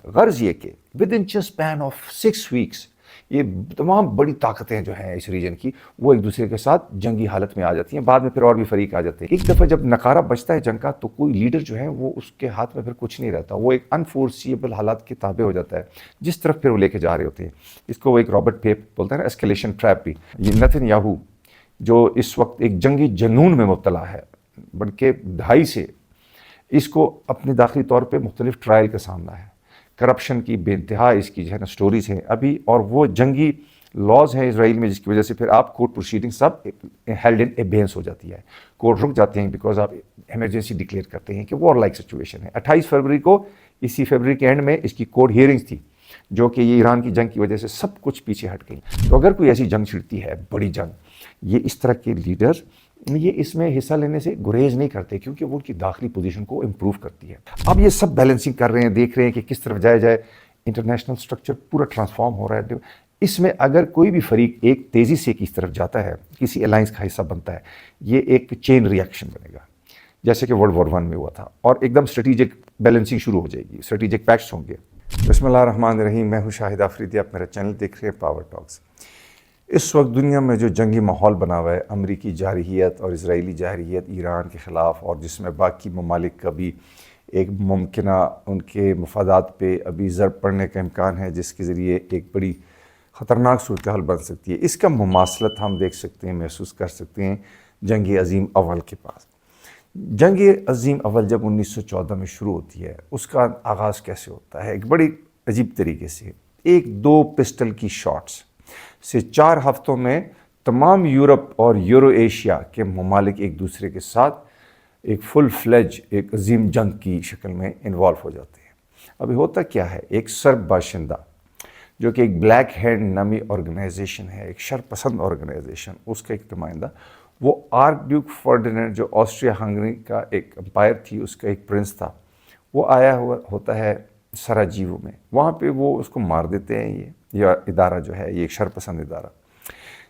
غرض یہ کہ with in span of 6 weeks یہ تمام بڑی طاقتیں جو ہیں اس ریجن کی وہ ایک دوسرے کے ساتھ جنگی حالت میں آ جاتی ہیں. بعد میں پھر اور بھی فریق آ جاتے ہیں. ایک دفعہ جب نقارہ بچتا ہے جنگ کا تو کوئی لیڈر جو ہے وہ اس کے ہاتھ میں پھر کچھ نہیں رہتا. وہ ایک انفورسیبل حالات کے تابع ہو جاتا ہے جس طرف پھر وہ لے کے جا رہے ہوتے ہیں. اس کو وہ ایک رابرٹ پیپ بولتا ہے نا اسکیلیشن ٹریپ بھی. یہ نتن یاہو جو اس وقت ایک جنگی جنون میں مبتلا ہے بلکہ دہائی سے، اس کو اپنے داخلی طور پہ مختلف ٹرائل کا سامنا ہے. کرپشن کی بے انتہا اس کی جو ہے نا سٹوریز ہیں ابھی، اور وہ جنگی لاز ہیں اسرائیل میں جس کی وجہ سے پھر آپ کورٹ پروسیڈنگ سب ہیلڈ ان ایبینس ہو جاتی ہے. کورٹ رک جاتے ہیں بیکاز آپ ایمرجنسی ڈکلیئر کرتے ہیں کہ وار لائک سچویشن ہے. 28 فروری کو، اسی فروری کے اینڈ میں اس کی کورٹ ہیئرنگز تھی جو کہ یہ ایران کی جنگ کی وجہ سے سب کچھ پیچھے ہٹ گئی. تو اگر کوئی ایسی جنگ چھڑتی ہے بڑی جنگ، یہ اس طرح کے لیڈر یہ اس میں حصہ لینے سے گریز نہیں کرتے کیونکہ وہ ان کی داخلی پوزیشن کو امپروو کرتی ہے. اب یہ سب بیلنسنگ کر رہے ہیں، دیکھ رہے ہیں کہ کس طرف جایا جائے. انٹرنیشنل سٹرکچر پورا ٹرانسفارم ہو رہا ہے. اس میں اگر کوئی بھی فریق ایک تیزی سے کس طرف جاتا ہے، کسی الائنس کا حصہ بنتا ہے، یہ ایک چین ری ایکشن بنے گا جیسے کہ ورلڈ وار 1 میں ہوا تھا، اور ایک دم اسٹریٹجک بیلنسنگ شروع ہو جائے گی، اسٹریٹجک پیکٹس ہوں گے. بسم اللہ الرحمن الرحیم. میں ہوں شاہد آفریدی، آپ میرا چینل دیکھ رہے ہیں پاور ٹاکس. اس وقت دنیا میں جو جنگی ماحول بنا ہوا ہے، امریکی جارحیت اور اسرائیلی جارحیت ایران کے خلاف، اور جس میں باقی ممالک کا بھی ایک ممکنہ ان کے مفادات پہ ابھی ضرب پڑنے کا امکان ہے جس کے ذریعے ایک بڑی خطرناک صورتحال بن سکتی ہے. اس کا مماثلت ہم دیکھ سکتے ہیں، محسوس کر سکتے ہیں جنگ عظیم اول کے پاس. جنگ عظیم اول جب 1914 میں شروع ہوتی ہے، اس کا آغاز کیسے ہوتا ہے؟ ایک بڑی عجیب طریقے سے 1-2 پسٹل کی شاٹس سے 4 ہفتوں میں تمام یورپ اور یورو ایشیا کے ممالک ایک دوسرے کے ساتھ ایک فل فلیج ایک عظیم جنگ کی شکل میں انوالو ہو جاتے ہیں. ابھی ہوتا کیا ہے، ایک سرب باشندہ جو کہ ایک بلیک ہینڈ نامی آرگنائزیشن ہے، ایک شر پسند آرگنائزیشن، اس کا ایک نمائندہ وہ آرک ڈیوک فرڈیننڈ جو آسٹریا ہنگری کا ایک امپائر تھی، اس کا ایک پرنس تھا، وہ آیا ہوا ہوتا ہے سراجیوو میں. وہاں پہ وہ اس کو مار دیتے ہیں. یہ ادارہ جو ہے یہ ایک شر پسند ادارہ،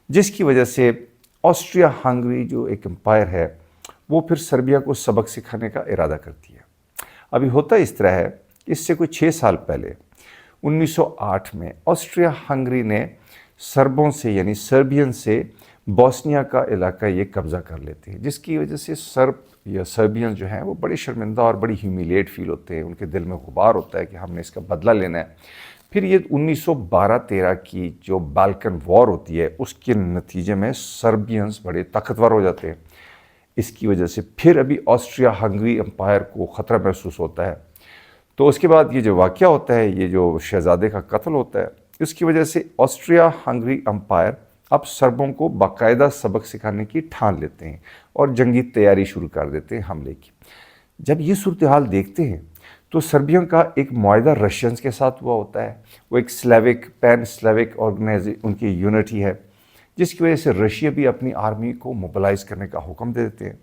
جس کی وجہ سے آسٹریا ہنگری جو ایک امپائر ہے وہ پھر سربیا کو سبق سکھانے کا ارادہ کرتی ہے. ابھی ہوتا اس طرح ہے، اس سے کوئی 6 سال پہلے 1908 میں آسٹریا ہنگری نے سربوں سے یعنی سربین سے بوسنیا کا علاقہ یہ قبضہ کر لیتے ہیں، جس کی وجہ سے سرب یا سربین جو ہیں وہ بڑے شرمندہ اور بڑی ہیومیلیٹ فیل ہوتے ہیں. ان کے دل میں غبار ہوتا ہے کہ ہم نے اس کا بدلہ لینا ہے. پھر یہ 1912-13 کی جو بالکن وار ہوتی ہے اس کے نتیجے میں سربینز بڑے طاقتور ہو جاتے ہیں. اس کی وجہ سے پھر ابھی آسٹریا ہنگری امپائر کو خطرہ محسوس ہوتا ہے. تو اس کے بعد یہ جو واقعہ ہوتا ہے، یہ جو شہزادے کا قتل ہوتا ہے، اس کی وجہ سے آسٹریا ہنگری امپائر اب سربوں کو باقاعدہ سبق سکھانے کی ٹھان لیتے ہیں اور جنگی تیاری شروع کر دیتے ہیں حملے کی. جب یہ صورتحال دیکھتے ہیں تو سربیوں کا ایک معاہدہ رشینز کے ساتھ ہوا ہوتا ہے. وہ ایک سلیوک پین سلیوک ان کی یونٹی ہے، جس کی وجہ سے رشیا بھی اپنی آرمی کو موبلائز کرنے کا حکم دے دیتے ہیں.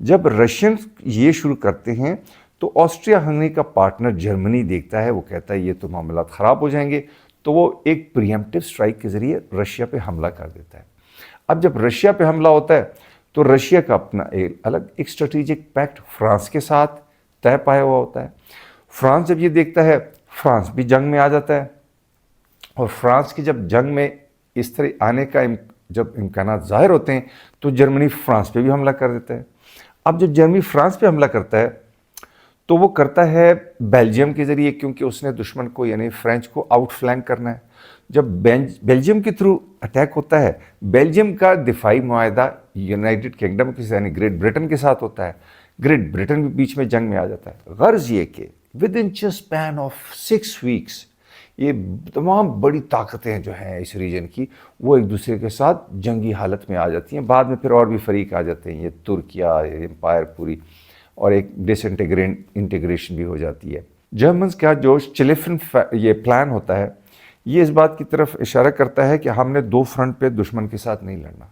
جب رشینز یہ شروع کرتے ہیں تو آسٹریا ہنگری کا پارٹنر جرمنی دیکھتا ہے، وہ کہتا ہے یہ تو معاملات خراب ہو جائیں گے، تو وہ ایک پریمپٹیو سٹرائک کے ذریعے رشیا پہ حملہ کر دیتا ہے. اب جب رشیا پہ حملہ ہوتا ہے تو رشیا کا اپنا ایک اسٹریٹجک پیکٹ فرانس کے ساتھ طے پایا ہوا ہوتا ہے. فرانس جب یہ دیکھتا ہے، فرانس بھی جنگ میں آ جاتا ہے، اور فرانس کی جب جنگ میں اس طرح آنے کا جب امکانات ظاہر ہوتے ہیں تو جرمنی فرانس پہ بھی حملہ کر دیتا ہے. اب جب جرمنی فرانس پہ حملہ کرتا ہے تو وہ کرتا ہے بیلجیم کے ذریعے، کیونکہ اس نے دشمن کو یعنی فرینچ کو آؤٹ فلینک کرنا ہے. جب بیلجیم کے تھرو اٹیک ہوتا ہے، بیلجیم کا دفاعی معاہدہ یونائٹڈ کنگڈم کے یعنی گریٹ برٹن کے ساتھ ہوتا ہے. گریٹ برٹن بھی بیچ میں جنگ میں آ جاتا ہے. غرض یہ کہ with in span of 6 weeks یہ تمام بڑی طاقتیں جو ہیں اس ریجن کی وہ ایک دوسرے کے ساتھ جنگی حالت میں آ جاتی ہیں. بعد میں پھر اور بھی فریق آ جاتے ہیں، یہ ترکیہ امپائر پوری، اور ایک ڈس انٹیگریشن بھی ہو جاتی ہے. جرمنز کا جو چلیفن یہ پلان ہوتا ہے، یہ اس بات کی طرف اشارہ کرتا ہے کہ ہم نے 2 فرنٹ پہ دشمن کے ساتھ نہیں لڑنا.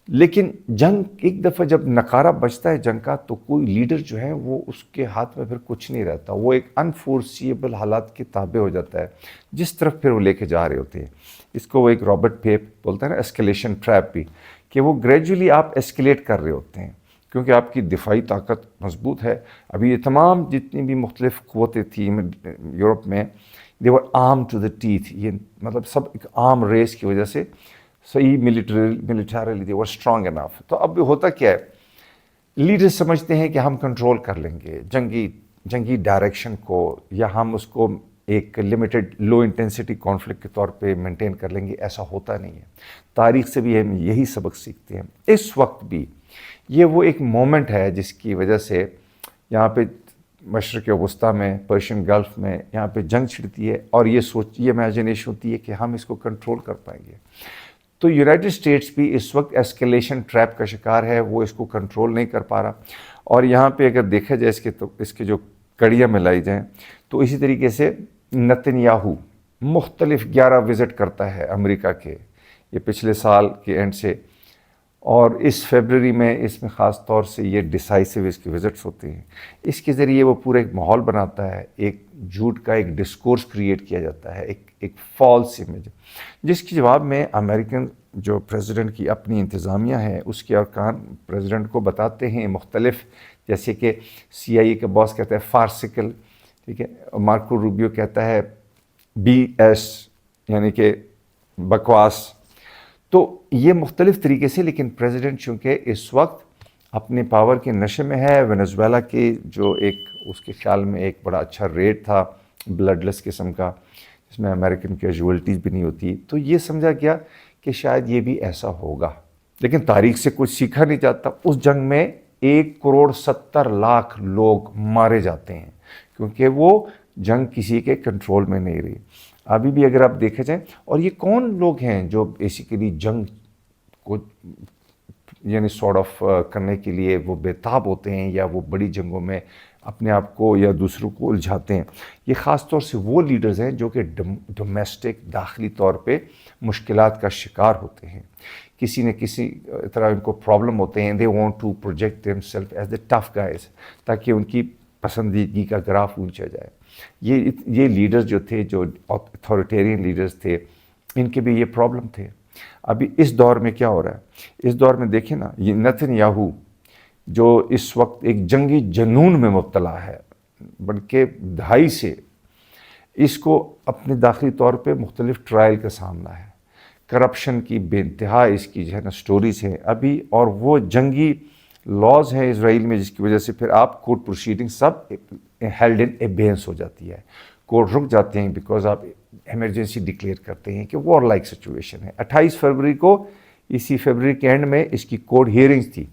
لیکن جنگ ایک دفعہ جب نقارہ بچتا ہے جنگ کا تو کوئی لیڈر جو ہے وہ اس کے ہاتھ میں پھر کچھ نہیں رہتا. وہ ایک انفورسیبل حالات کے تابع ہو جاتا ہے جس طرف پھر وہ لے کے جا رہے ہوتے ہیں. اس کو وہ ایک رابرٹ پیپ بولتا ہے نا اسکیلیشن ٹریپ بھی، کہ وہ گریجولی آپ اسکیلیٹ کر رہے ہوتے ہیں. کیونکہ آپ کی دفاعی طاقت مضبوط ہے. ابھی یہ تمام جتنی بھی مختلف قوتیں تھیں یورپ میں، دے ور آرم ٹو دا ٹیتھ. یہ مطلب سب ایک عام ریس کی وجہ سے صحیح ملیٹریلی دے ور اسٹرانگ انف. تو اب ہوتا کیا ہے، لیڈر سمجھتے ہیں کہ ہم کنٹرول کر لیں گے جنگی ڈائریکشن کو، یا ہم اس کو ایک لمیٹڈ لو انٹینسٹی کانفلکٹ کے طور پہ مینٹین کر لیں گے. ایسا ہوتا نہیں ہے. تاریخ سے بھی ہم یہی سبق سیکھتے ہیں. اس وقت بھی یہ وہ ایک مومنٹ ہے جس کی وجہ سے یہاں پہ مشرق وسطیٰ میں، پرشین گلف میں یہاں پہ جنگ چھڑتی ہے، اور یہ امیجنیشن ہوتی ہے کہ ہم اس کو کنٹرول کر پائیں گے. تو یونائٹڈ اسٹیٹس بھی اس وقت ایسکیلیشن ٹریپ کا شکار ہے. وہ اس کو کنٹرول نہیں کر پا رہا. اور یہاں پہ اگر دیکھا جائے اس کے جو کڑیاں ملائی جائیں تو اسی طریقے سے نتنیاہو مختلف 11 وزٹ کرتا ہے امریکہ کے، یہ پچھلے سال کے اینڈ سے، اور اس فیبرری میں اس میں خاص طور سے یہ ڈیسائسو اس کے وزٹس ہوتے ہیں. اس کے ذریعے وہ پورا ایک ماحول بناتا ہے، ایک جھوٹ کا ایک ڈسکورس کریٹ کیا جاتا ہے، ایک فالس امیج، جس کے جواب میں امریکن جو پریزیڈنٹ کی اپنی انتظامیہ ہے اس کے ارکان پریزیڈنٹ کو بتاتے ہیں مختلف، جیسے کہ CIA کا باس کہتا ہے فارسیکل، ٹھیک ہے، مارکو روبیو کہتا ہے BS یعنی کہ بکواس. تو یہ مختلف طریقے سے، لیکن پریزیڈنٹ چونکہ اس وقت اپنے پاور کے نشے میں ہے. وینزویلا کے جو ایک اس کے خیال میں ایک بڑا اچھا ریٹ تھا بلڈ لیس قسم کا، جس میں امریکن کیجویلٹیز بھی نہیں ہوتی، تو یہ سمجھا گیا کہ شاید یہ بھی ایسا ہوگا. لیکن تاریخ سے کچھ سیکھا نہیں جاتا. اس جنگ میں 1,70,00,000 لوگ مارے جاتے ہیں کیونکہ وہ جنگ کسی کے کنٹرول میں نہیں رہی. ابھی بھی اگر آپ دیکھا جائیں، اور یہ کون لوگ ہیں جو بیسیکلی جنگ کو یعنی سارٹ آف کرنے کے لیے وہ بےتاب ہوتے ہیں یا وہ بڑی جنگوں میں اپنے آپ کو یا دوسروں کو الجھاتے ہیں. یہ خاص طور سے وہ لیڈرز ہیں جو کہ ڈومیسٹک داخلی طور پہ مشکلات کا شکار ہوتے ہیں. کسی نہ کسی طرح ان کو پرابلم ہوتے ہیں. They want to project themselves as the tough guys, تاکہ ان کی پسندیدگی کا گراف اونچا جائے. یہ لیڈرز جو تھے، جو اتھارٹیرین لیڈرز تھے، ان کے بھی یہ پرابلم تھے. ابھی اس دور میں کیا ہو رہا ہے، اس دور میں دیکھیں نا، یہ نتنیاہو جو اس وقت ایک جنگی جنون میں مبتلا ہے، بلکہ دہائی سے اس کو اپنے داخلی طور پہ مختلف ٹرائل کا سامنا ہے. کرپشن کی بے انتہا اس کی جو ہے نا سٹوریز ہیں ابھی، اور وہ جنگی لاز ہیں اسرائیل میں جس کی وجہ سے پھر آپ کورٹ پروسیڈنگ سب ہیلڈ ان ایبینس ہو جاتی ہے. کورٹ رک جاتے ہیں بیکاز آپ ایمرجنسی ڈکلیئر کرتے ہیں کہ وار لائک سچویشن ہے. 28 فروری کو، اسی فروری کے اینڈ میں اس کی کورٹ ہیئرنگز تھی،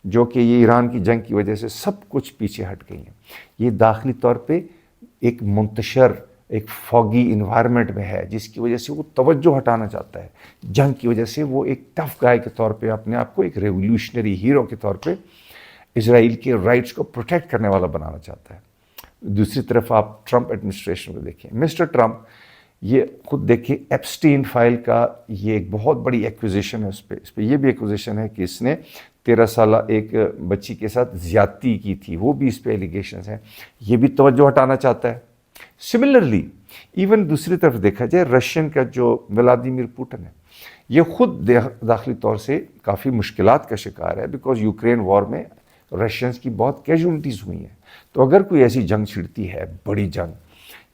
جو کہ یہ ایران کی جنگ کی وجہ سے سب کچھ پیچھے ہٹ گئی ہیں. یہ داخلی طور پہ ایک منتشر ایک فوگی انوائرمنٹ میں ہے، جس کی وجہ سے وہ توجہ ہٹانا چاہتا ہے. جنگ کی وجہ سے وہ ایک ٹف گائے کے طور پہ اپنے آپ کو ایک ریولیوشنری ہیرو کے طور پہ اسرائیل کے رائٹس کو پروٹیکٹ کرنے والا بنانا چاہتا ہے. دوسری طرف آپ ٹرمپ ایڈمنسٹریشن کو دیکھیں. مسٹر ٹرمپ یہ خود دیکھیں، ایپسٹین فائل کا یہ ایک بہت بڑی ایکوزیشن ہے. اس پہ یہ بھی ایکوزیشن ہے کہ اس نے 13 سالہ ایک بچی کے ساتھ زیادتی کی تھی، وہ بھی اس پہ ایلیگیشنز ہیں. یہ بھی توجہ ہٹانا چاہتا ہے. سملرلی ایون دوسری طرف دیکھا جائے، رشین کا جو ولادیمیر پوٹن ہے، یہ خود داخلی طور سے کافی مشکلات کا شکار ہے، بیکاز یوکرین وار میں رشینز کی بہت کیجولٹیز ہوئی ہیں. تو اگر کوئی ایسی جنگ چھڑتی ہے، بڑی جنگ،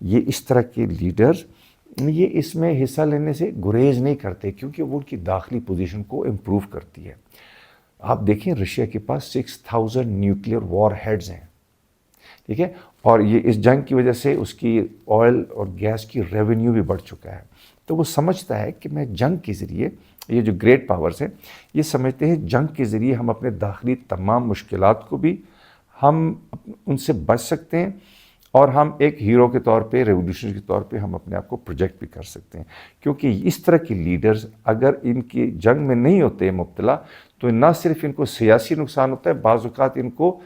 یہ اس طرح کے لیڈرز یہ اس میں حصہ لینے سے گریز نہیں کرتے، کیونکہ وہ ان کی داخلی پوزیشن کو امپروو کرتی ہے. آپ دیکھیں رشیا کے پاس 6000 نیوکلیئر وار ہیڈز ہیں، ٹھیک ہے، اور یہ اس جنگ کی وجہ سے اس کی آئل اور گیس کی ریونیو بھی بڑھ چکا ہے. تو وہ سمجھتا ہے کہ میں جنگ کے ذریعے، یہ جو گریٹ پاورز ہیں یہ سمجھتے ہیں جنگ کے ذریعے ہم اپنے داخلی تمام مشکلات کو بھی ہم ان سے بچ سکتے ہیں، اور ہم ایک ہیرو کے طور پہ، ریولیوشنری کے طور پہ ہم اپنے آپ کو پروجیکٹ بھی کر سکتے ہیں. کیونکہ اس طرح کے لیڈرز اگر ان کی جنگ میں نہیں ہوتے مبتلا، تو نہ صرف ان کو سیاسی نقصان ہوتا ہے، بعض اوقات ان کو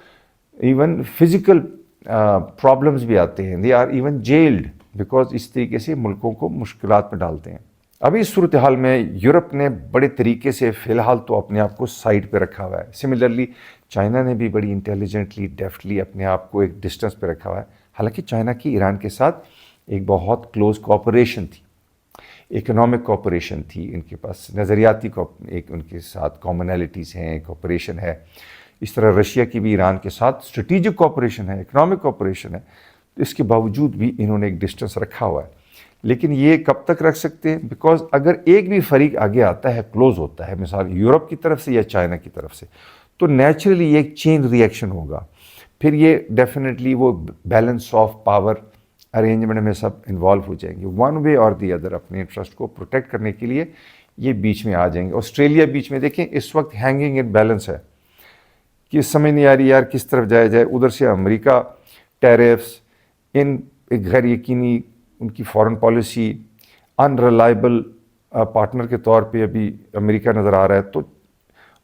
ایون فزیکل پرابلمز بھی آتے ہیں. They are even jailed because اس طریقے سے ملکوں کو مشکلات میں ڈالتے ہیں. ابھی اس صورتحال میں یورپ نے بڑے طریقے سے فی الحال تو اپنے آپ کو سائڈ پہ رکھا ہوا ہے. سملرلی چائنا نے بھی بڑی انٹیلیجنٹلی، ڈیفٹلی اپنے آپ کو ایک ڈسٹنس پہ رکھا ہوا ہے. حالانکہ چائنا کی ایران کے ساتھ ایک بہت کلوز کوآپریشن تھی، اکنامک کوآپریشن تھی، ان کے پاس نظریاتی ایک ان کے ساتھ کامنالٹیز ہیں، کوآپریشن ہے. اس طرح رشیا کی بھی ایران کے ساتھ اسٹریٹجک کوپریشن ہے، اکنامک کوپریشن ہے، تو اس کے باوجود بھی انہوں نے ایک ڈسٹنس رکھا ہوا ہے. لیکن یہ کب تک رکھ سکتے ہیں؟ بیکاز اگر ایک بھی فریق آگے آتا ہے، کلوز ہوتا ہے، مثال یورپ کی طرف سے یا چائنا کی طرف سے، تو نیچرلی یہ ایک چین ریئیکشن ہوگا. پھر یہ ڈیفینیٹلی وہ بیلنس آف پاور ارینجمنٹ میں سب انوالو ہو جائیں گے، ون وے اور دی ادر. اپنے انٹرسٹ کو پروٹیکٹ کرنے کے لیے یہ بیچ میں آ جائیں گے. آسٹریلیا بیچ میں دیکھیں اس وقت ہینگنگ ان بیلنس ہے کہ سمجھ نہیں آ رہی یار کس طرف جایا جائے. ادھر سے امریکہ ٹیرفس، ان ایک غیر یقینی ان کی فارن پالیسی، ان ریلائبل پارٹنر کے طور پہ ابھی امریکہ نظر آ رہا ہے. تو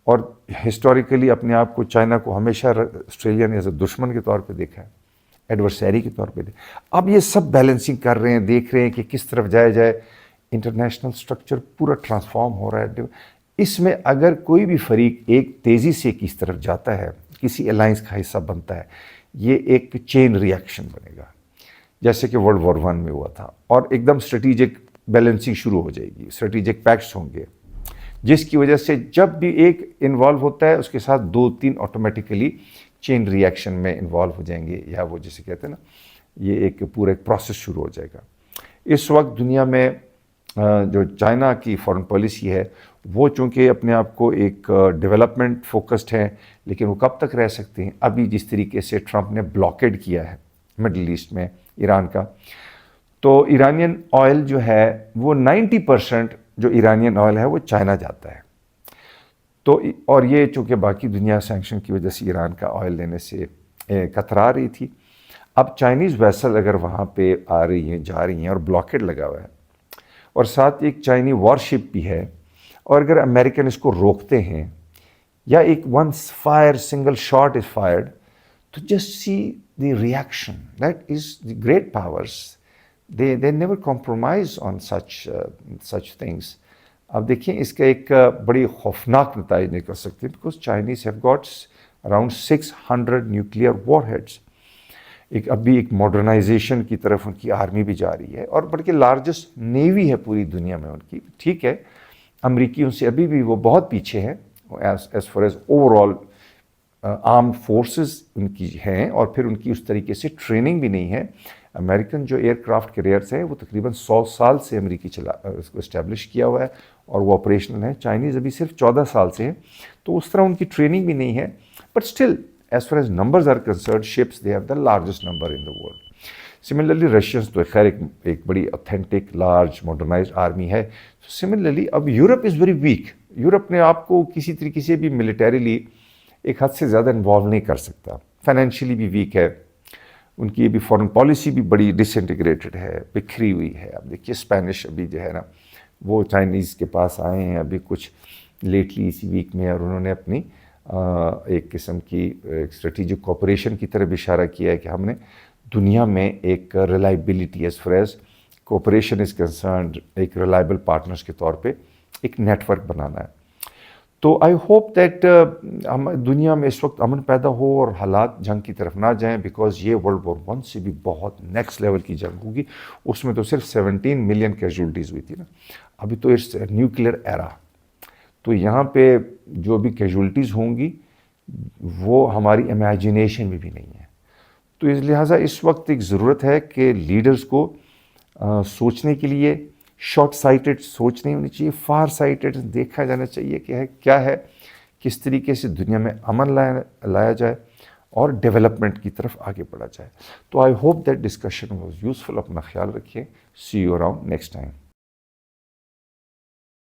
اور ہسٹوریکلی اپنے آپ کو چائنا کو ہمیشہ آسٹریلیا نے ایز اے دشمن کے طور پہ دیکھا ہے، ایڈورسری کے طور پہ دیکھا. اب یہ سب بیلنسنگ کر رہے ہیں، دیکھ رہے ہیں کہ کس طرف جایا جائے. انٹرنیشنل سٹرکچر پورا ٹرانسفارم ہو رہا ہے. اس میں اگر کوئی بھی فریق ایک تیزی سے کس طرف جاتا ہے، کسی الائنس کا حصہ بنتا ہے، یہ ایک چین ریئیکشن بنے گا جیسے کہ ورلڈ وار 1 میں ہوا تھا. اور ایک دم اسٹریٹجک بیلنسنگ شروع ہو جائے گی، اسٹریٹجک پیکٹس ہوں گے، جس کی وجہ سے جب بھی ایک انوالو ہوتا ہے اس کے ساتھ 2-3 آٹومیٹیکلی چین ریئیکشن میں انوالو ہو جائیں گے، یا وہ جسے کہتے ہیں نا، یہ ایک پورا ایک پروسیس شروع ہو جائے گا. اس وقت دنیا میں جو چائنا کی فارن پالیسی ہے وہ چونکہ اپنے آپ کو ایک ڈیولپمنٹ فوکسڈ ہے، لیکن وہ کب تک رہ سکتے ہیں؟ ابھی جس طریقے سے ٹرمپ نے بلاکیڈ کیا ہے مڈل ایسٹ میں ایران کا، تو ایرانین آئل جو ہے وہ 90% جو ایرانین آئل ہے وہ چائنا جاتا ہے. تو اور یہ چونکہ باقی دنیا سینکشن کی وجہ سے ایران کا آئل لینے سے کترا رہی تھی. اب چائنیز ویسل اگر وہاں پہ آ رہی ہیں، جا رہی ہیں، اور بلاکیڈ لگا ہوا ہے، اور ساتھ ایک چائنی وار شپ بھی ہے، اور اگر امریکن اس کو روکتے ہیں یا ایک once fire single shot is fired, تو just see the reaction. That is the great powers, they never compromise on such things. اب دیکھیں اس کا ایک بڑی خوفناک نتائج نکل سکتے ہیں، because Chinese have got around 600 nuclear warheads. ابھی ایک ماڈرنائزیشن کی طرف ان کی آرمی بھی جا رہی ہے، اور بلکہ لارجسٹ نیوی ہے پوری دنیا میں ان کی. ٹھیک ہے، امریکیوں سے ابھی بھی وہ بہت پیچھے ہیں as far as overall armed forces ان کی ہیں، اور پھر ان کی اس طریقے سے ٹریننگ بھی نہیں ہے. امریکن جو ایئر کرافٹ کیریئرس ہیں وہ تقریباً 100 سال سے امریکی اس کو اسٹیبلش کیا ہوا ہے اور وہ آپریشنل ہیں. چائنیز ابھی صرف 14 سال سے ہیں، تو اس طرح ان کی ٹریننگ بھی نہیں ہے. But still as far as numbers are concerned, ships they have the largest number in the world. Similarly Russians تو خیر ایک بڑی اوتھینٹک لارج ماڈرنائزڈ آرمی ہے. سملرلی اب Europe is very weak. Europe نے آپ کو کسی طریقے سے بھی ملیٹریلی ایک حد سے زیادہ انوالو نہیں کر سکتا. فائنینشلی بھی ویک ہے، ان کی بھی فارن پالیسی بھی بڑی ڈس انٹیگریٹڈ ہے، بکھری ہوئی ہے. اب دیکھیے اسپینش ابھی جو ہے نا وہ چائنیز کے پاس آئے ہیں ابھی کچھ لیٹلی اسی ویک میں، اور انہوں نے اپنی ایک قسم کی اسٹریٹجک کوپریشن کی طرف اشارہ کیا ہے کہ ہم نے دنیا میں ایک reliability as far as cooperation is concerned, ایک ریلائبل پارٹنرز کے طور پہ ایک نیٹ ورک بنانا ہے. تو آئی ہوپ دیٹ ہم دنیا میں اس وقت امن پیدا ہو اور حالات جنگ کی طرف نہ جائیں، بیکاز یہ ورلڈ وار 1 سے بھی بہت نیکسٹ لیول کی جنگ ہوگی. اس میں تو صرف 17 ملین کیجولٹیز ہوئی تھی نا، ابھی تو اٹس نیوکلیئر ایرا. تو یہاں پہ جو بھی کیجولٹیز ہوں گی وہ ہماری امیجنیشن میں بھی نہیں ہے. تو اس لہٰذا اس وقت ایک ضرورت ہے کہ لیڈرز کو سوچنے کے لیے شارٹ سائٹڈ سوچ نہیں ہونی چاہیے، فار سائٹڈ دیکھا جانا چاہیے کہ کیا ہے، کس طریقے سے دنیا میں امن لایا جائے اور ڈیولپمنٹ کی طرف آگے بڑھا جائے. تو I hope that discussion was useful. اپنا خیال رکھیے. سی یو اراؤنڈ نیکسٹ ٹائم.